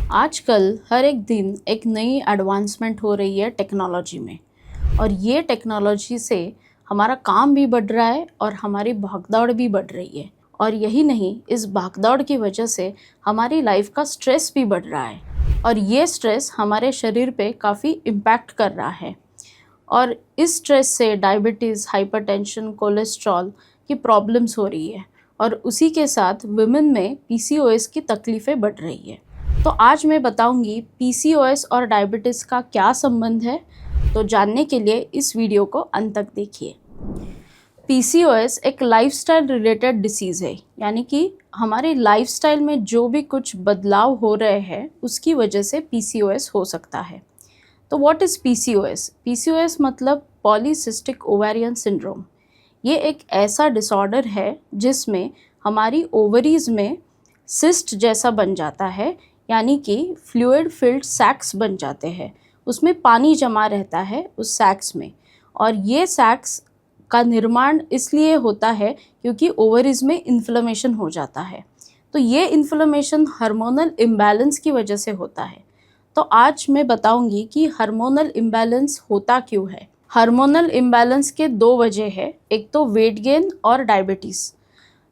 आजकल हर एक दिन एक नई एडवांसमेंट हो रही है टेक्नोलॉजी में। और ये टेक्नोलॉजी से हमारा काम भी बढ़ रहा है और हमारी भागदौड़ भी बढ़ रही है। और यही नहीं, इस भागदौड़ की वजह से हमारी लाइफ का स्ट्रेस भी बढ़ रहा है और ये स्ट्रेस हमारे शरीर पे काफ़ी इम्पैक्ट कर रहा है। और इस स्ट्रेस से डायबिटीज़, हाइपरटेंशन, कोलेस्ट्रॉल की प्रॉब्लम्स हो रही है और उसी के साथ वुमेन में पीसीओएस की तकलीफ़ें बढ़ रही है। तो आज मैं बताऊंगी पीसीओएस और डायबिटीज़ का क्या संबंध है। तो जानने के लिए इस वीडियो को अंत तक देखिए। पीसीओएस एक लाइफस्टाइल रिलेटेड डिसीज़ है, यानी कि हमारे लाइफस्टाइल में जो भी कुछ बदलाव हो रहे हैं उसकी वजह से पीसीओएस हो सकता है। तो व्हाट इज़ पीसीओएस? पीसीओएस मतलब पॉलीसिस्टिक ओवेरियन सिंड्रोम। ये एक ऐसा डिसऑर्डर है जिसमें हमारी ओवरीज में सिस्ट जैसा बन जाता है, यानी कि फ्लूइड फिल्ड सैक्स बन जाते हैं। उसमें पानी जमा रहता है उस सैक्स में, और ये सैक्स का निर्माण इसलिए होता है क्योंकि ओवरीज में इन्फ्लेमेशन हो जाता है। तो ये इन्फ्लेमेशन हार्मोनल इम्बैलेंस की वजह से होता है। तो आज मैं बताऊंगी कि हार्मोनल इम्बैलेंस होता क्यों है। हार्मोनल इम्बैलेंस के दो वजह है, एक तो वेट गेन और डायबिटीज़।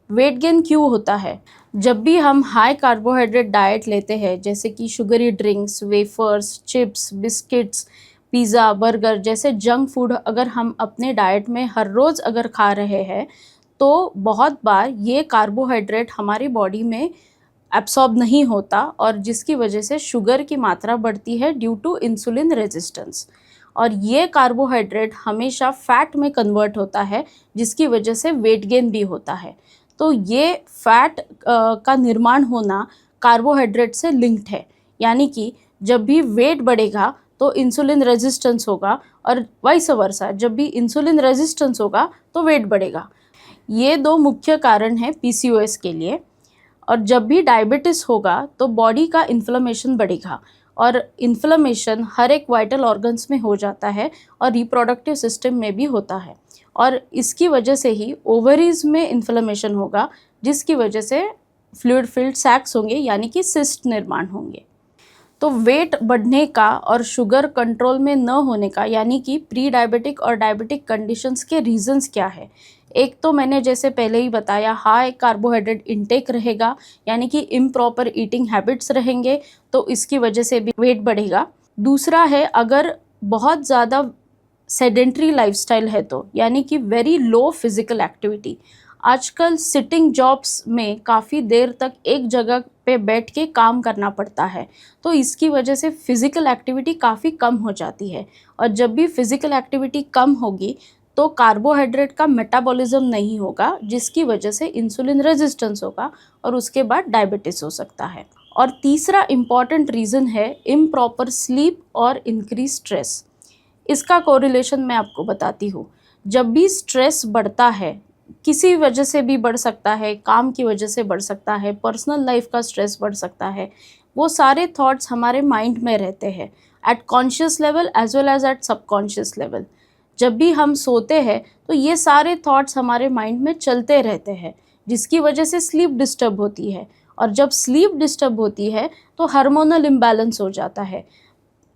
वेट गेन क्यों होता है? जब भी हम हाई कार्बोहाइड्रेट डाइट लेते हैं, जैसे कि sugary drinks, wafers, chips, biscuits, pizza, burger जैसे जंक फूड अगर हम अपने डाइट में हर रोज़ अगर खा रहे हैं तो बहुत बार ये कार्बोहाइड्रेट हमारी बॉडी में एब्सॉर्ब नहीं होता और जिसकी वजह से शुगर की मात्रा बढ़ती है ड्यू टू इंसुलिन रेजिस्टेंस। और ये कार्बोहाइड्रेट हमेशा फैट में कन्वर्ट होता है जिसकी वजह से वेट गेन भी होता है। तो ये फैट का निर्माण होना कार्बोहाइड्रेट से लिंक्ड है, यानी कि जब भी वेट बढ़ेगा तो इंसुलिन रेजिस्टेंस होगा और वाइस वर्सा, जब भी इंसुलिन रेजिस्टेंस होगा तो वेट बढ़ेगा। ये दो मुख्य कारण हैं पीसीओएस के लिए। और जब भी डायबिटीज़ होगा तो बॉडी का इन्फ्लेमेशन बढ़ेगा, और इन्फ्लेमेशन हर एक वाइटल ऑर्गन्स में हो जाता है और रिप्रोडक्टिव सिस्टम में भी होता है। और इसकी वजह से ही ओवरीज में इन्फ्लेमेशन होगा, जिसकी वजह से फ्लूइड फिल्ड सैक्स होंगे, यानी कि सिस्ट निर्माण होंगे। तो वेट बढ़ने का और शुगर कंट्रोल में न होने का, यानी कि प्री डायबिटिक और डायबिटिक कंडीशंस के रीजंस क्या है? एक तो मैंने जैसे पहले ही बताया, हाई कार्बोहाइड्रेट इंटेक रहेगा, यानी कि इम्प्रॉपर ईटिंग हैबिट्स रहेंगे, तो इसकी वजह से भी वेट बढ़ेगा। दूसरा है, अगर बहुत ज़्यादा सेडेंट्री लाइफस्टाइल है तो, यानी कि वेरी लो फिजिकल एक्टिविटी। आजकल सिटिंग जॉब्स में काफ़ी देर तक एक जगह पे बैठ के काम करना पड़ता है, तो इसकी वजह से फ़िज़िकल एक्टिविटी काफ़ी कम हो जाती है। और जब भी फ़िज़िकल एक्टिविटी कम होगी तो कार्बोहाइड्रेट का मेटाबॉलिज्म नहीं होगा, जिसकी वजह से इंसुलिन रेजिस्टेंस होगा और उसके बाद डायबिटीज़ हो सकता है। और तीसरा इम्पॉर्टेंट रीज़न है इम्प्रॉपर स्लीप और इंक्रीज स्ट्रेस। इसका कोरिलेशन मैं आपको बताती हूँ। जब भी स्ट्रेस बढ़ता है, किसी वजह से भी बढ़ सकता है, काम की वजह से बढ़ सकता है, पर्सनल लाइफ का स्ट्रेस बढ़ सकता है, वो सारे थॉट्स हमारे माइंड में रहते हैं at conscious level as well as at subconscious level. जब भी हम सोते हैं तो ये सारे थॉट्स हमारे माइंड में चलते रहते हैं, जिसकी वजह से स्लीप डिस्टर्ब होती है। और जब स्लीप डिस्टर्ब होती है तो हार्मोनल इम्बैलेंस हो जाता है,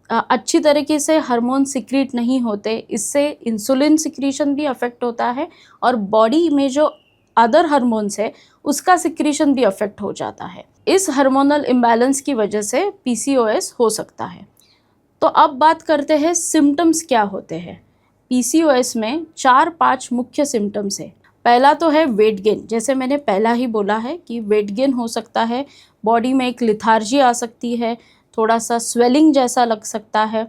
अच्छी तरीके से हार्मोन सिक्रीट नहीं होते, इससे इंसुलिन सिक्रीशन भी अफेक्ट होता है और बॉडी में जो अदर हार्मोन्स है उसका सिक्रीशन भी अफेक्ट हो जाता है। इस हार्मोनल इम्बैलेंस की वजह से पीसीओएस हो सकता है। तो अब बात करते हैं सिम्टम्स क्या होते हैं। पीसीओएस में 4-5 मुख्य सिम्टम्स है। पहला तो है वेट गेन। जैसे मैंने पहला ही बोला है कि वेट गेन हो सकता है, बॉडी में एक लिथार्जी आ सकती है, थोड़ा सा स्वेलिंग जैसा लग सकता है,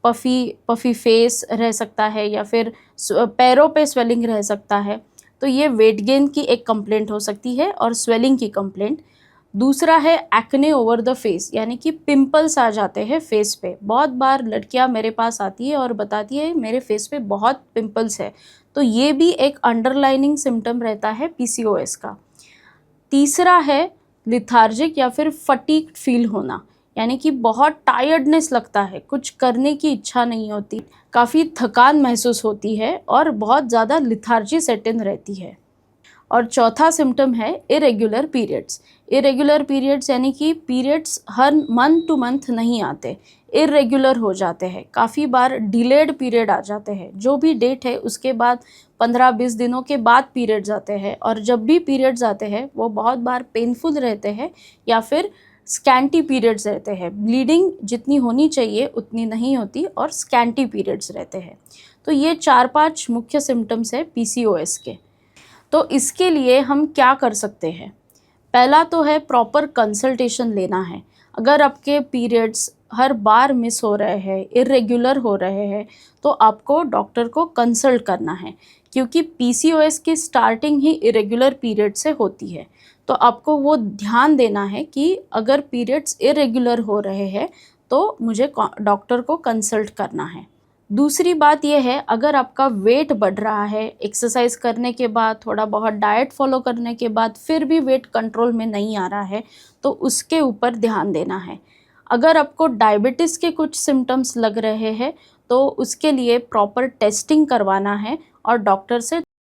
पफी फेस रह सकता है, या फिर पैरों पे स्वेलिंग रह सकता है। तो ये वेट गेन की एक कंप्लेंट हो सकती है और स्वेलिंग की कंप्लेंट। दूसरा है एक्ने ओवर द फेस, यानी कि पिंपल्स आ जाते हैं फेस पे। बहुत बार लड़कियां मेरे पास आती है और बताती है मेरे फेस पे बहुत पिंपल्स है, तो ये भी एक अंडरलाइनिंग सिम्टम रहता है पीसीओएस का। तीसरा है लिथार्जिक या फिर फटीग फील होना, यानी कि बहुत टायर्डनेस लगता है, कुछ करने की इच्छा नहीं होती, काफ़ी थकान महसूस होती है और बहुत ज़्यादा लिथार्जी सेट इन रहती है। और चौथा सिम्टम है इरेगुलर पीरियड्स। इरेगुलर पीरियड्स यानी कि पीरियड्स हर मंथ टू मंथ नहीं आते, इरेगुलर हो जाते हैं, काफ़ी बार डिलेड पीरियड आ जाते हैं। जो भी डेट है उसके बाद 15-20 दिनों के बाद पीरियड्स आते हैं, और जब भी पीरियड्स आते हैं वो बहुत बार पेनफुल रहते हैं या फिर स्कैंटी पीरियड्स रहते हैं। ब्लीडिंग जितनी होनी चाहिए उतनी नहीं होती और स्कैंटी पीरियड्स रहते हैं। तो ये 4-5 मुख्य सिम्टम्स है पीसीओएस के। तो इसके लिए हम क्या कर सकते हैं? पहला तो है प्रॉपर कंसल्टेशन लेना है। अगर आपके पीरियड्स हर बार मिस हो रहे हैं, इरेगुलर हो रहे हैं, तो आपको डॉक्टर को कंसल्ट करना है, क्योंकि पीसीओएस की स्टार्टिंग ही इरेगुलर पीरियड से होती है। तो आपको वो ध्यान देना है कि अगर पीरियड्स इरेगुलर हो रहे हैं तो मुझे डॉक्टर को कंसल्ट करना है। दूसरी बात यह है, अगर आपका वेट बढ़ रहा है, एक्सरसाइज करने के बाद, थोड़ा बहुत डाइट फॉलो करने के बाद फिर भी वेट कंट्रोल में नहीं आ रहा है, तो उसके ऊपर ध्यान देना है। अगर आपको डायबिटीज़ के कुछ सिम्टम्स लग रहे हैं तो उसके लिए प्रॉपर टेस्टिंग करवाना है और डॉक्टर से